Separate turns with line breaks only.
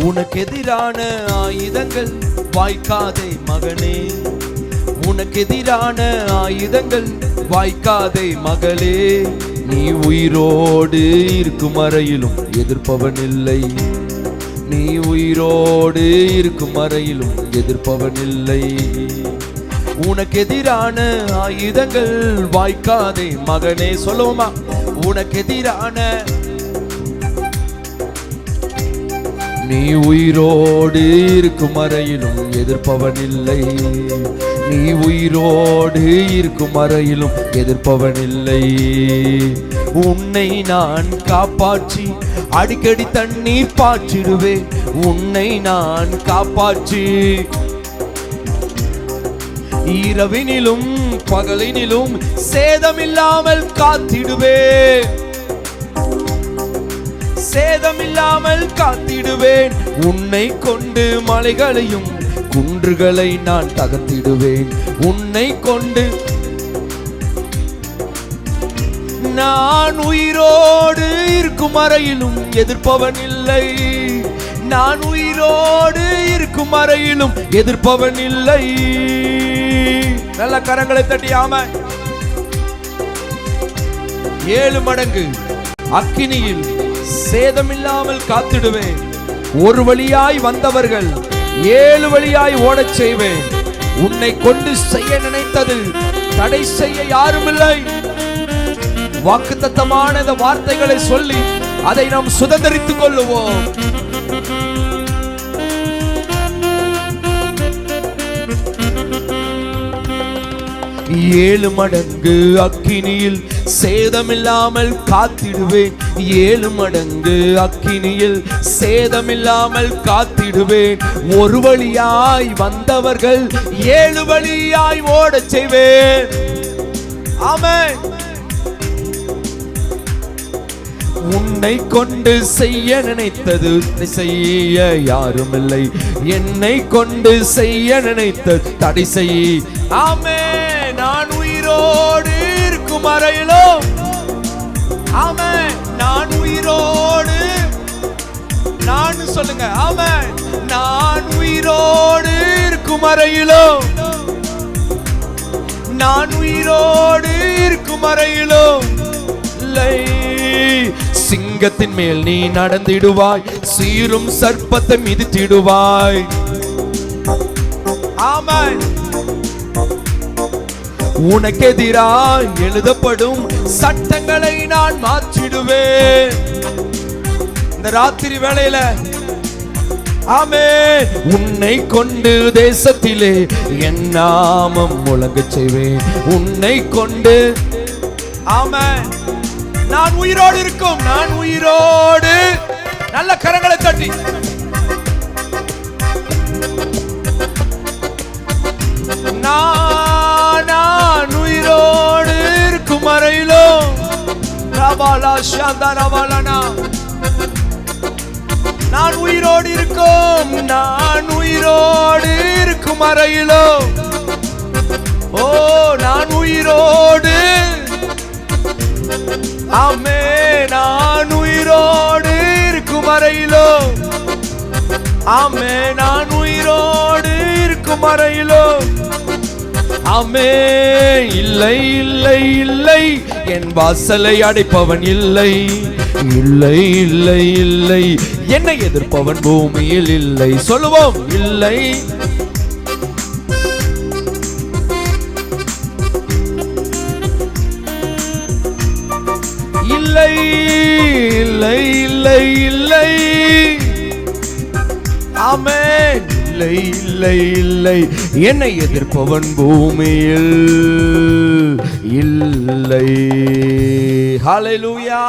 உனக்கு எதிரான ஆயுதங்கள் வாய்க்காதே மகனே, உனக்கு எதிரான ஆயுதங்கள் வாய்க்காதே மகளே. நீ உயிரோடு இருக்கும் வரையிலும் எதிர்ப்பவன் இல்லை, நீ உயிரோடு இருக்கும் வரையிலும் எதிர்ப்பவன் இல்லை. உனக்கு எதிரான ஆயுதங்கள் வாய்க்காதே மகனே. சொல்லுவோமா? உனக்கு எதிரான, நீ உயிரோடு இருக்கும் வரையிலும் எதிர்ப்பவன் இல்லை, நீ உயிரோடு இருக்கும் வரையிலும் எதிர்ப்பவன் இல்லை. உன்னை நான் காப்பாற்றி அடிக்கடி தண்ணீர் பாய்ச்சிடுவேன், உன்னை நான் காப்பாற்றி இரவினிலும் பகலினிலும் சேதமில்லாமல் காத்திடுவேன், சேதமில்லாமல் காத்திடுவேன். உன்னை கொண்டு மலைகளையும் குன்றுகளை நான் தகர்த்திடுவேன், உன்னை கொண்டு நான் உயிரோடு இருக்கும் வரையிலும் எதிர்ப்பவன் இல்லை, நான் உயிரோடு இருக்கும் வரையிலும் எதிர்ப்பவன் இல்லை. நல்ல கரங்களை தட்டி ஆமென். 7 மடங்கு அக்கினியில் சேதமில்லாமல் காத்திடுவேன். ஒரு வழியாய் வந்தவர்கள் 7 வழியாய் ஓடச் செய்வேன். உன்னை கொண்டு செய்ய நினைத்தது தடை செய்ய யாரும் இல்லை. வாக்குத்தத்தமான இந்த வார்த்தைகளை சொல்லி அதை நாம் சுதந்தரித்துக் கொள்ளுவோம். ஏழு மடங்கு அக்கினியில் சேதமில்லாமல் காத்திடுவேன், 7 மடங்கு அக்கினியில் சேதமில்லாமல் காத்திடுவேன். ஒரு வழியாய் வந்தவர்கள் 7 வழியாய் ஓடச் செய்வேன். ஆமென். உன்னை கொண்டு செய்ய நினைத்தது செய்ய யாரும் இல்லை, என்னை கொண்டு செய்ய நினைத்தது தடை செய்ய. ஆமென். நான் உயிரோடு இருக்கும் வரையிலும், ஆமென், நான் உயிரோடு, நான் சொல்லுங்க, ஆமென், நான் உயிரோடு இருக்கும் வரையிலும், நான் உயிரோடு இருக்கும் வரையிலும் இல்லை. சிங்கத்தின் மேல் நீ நடந்திடுவாய், சீரும் சர்ப்பத்தை மிதித்திடுவாய். ஆமென். உனக்கு எதிராய் எழுதப்படும் சட்டங்களை நான் மாற்றிடுவேன். இந்த ராத்திரி வேளையில, ஆமென், உன்னை கொண்டு தேசத்திலே என் நாமம் முழங்கச் செய்வேன். உன்னை கொண்டு, ஆமென், நான் உயிரோடு இருக்கும், நான் உயிரோடு. நல்ல கரங்களை தட்டி நான் உயிரோடு இருக்கும் வரையிலும், ரபாலா ஷாந்தா ரபாலனா, நான் உயிரோடு இருக்கும், நான் உயிரோடு இருக்கும் வரையிலும், ஓ நான் உயிரோடு, ஆமென், நான் உயிரோடு இருக்கும் வரையிலும், ஆமென், நான் உயிரோடு இருக்கும் வரையிலும், ஆமென். இல்லை இல்லை இல்லை, என் வாசலை அடைப்பவன் இல்லை, இல்லை இல்லை இல்லை, என்னை எதிர்ப்பவன் பூமியில் இல்லை. சொல்லுவோம், இல்லை இல்லை இல்லை இல்லை இல்லை, ஆமென், இல்லை இல்லை இல்லை, என்னை எதிர்ப்பவன் பூமியில் இல்லை. ஹல்லேலூயா.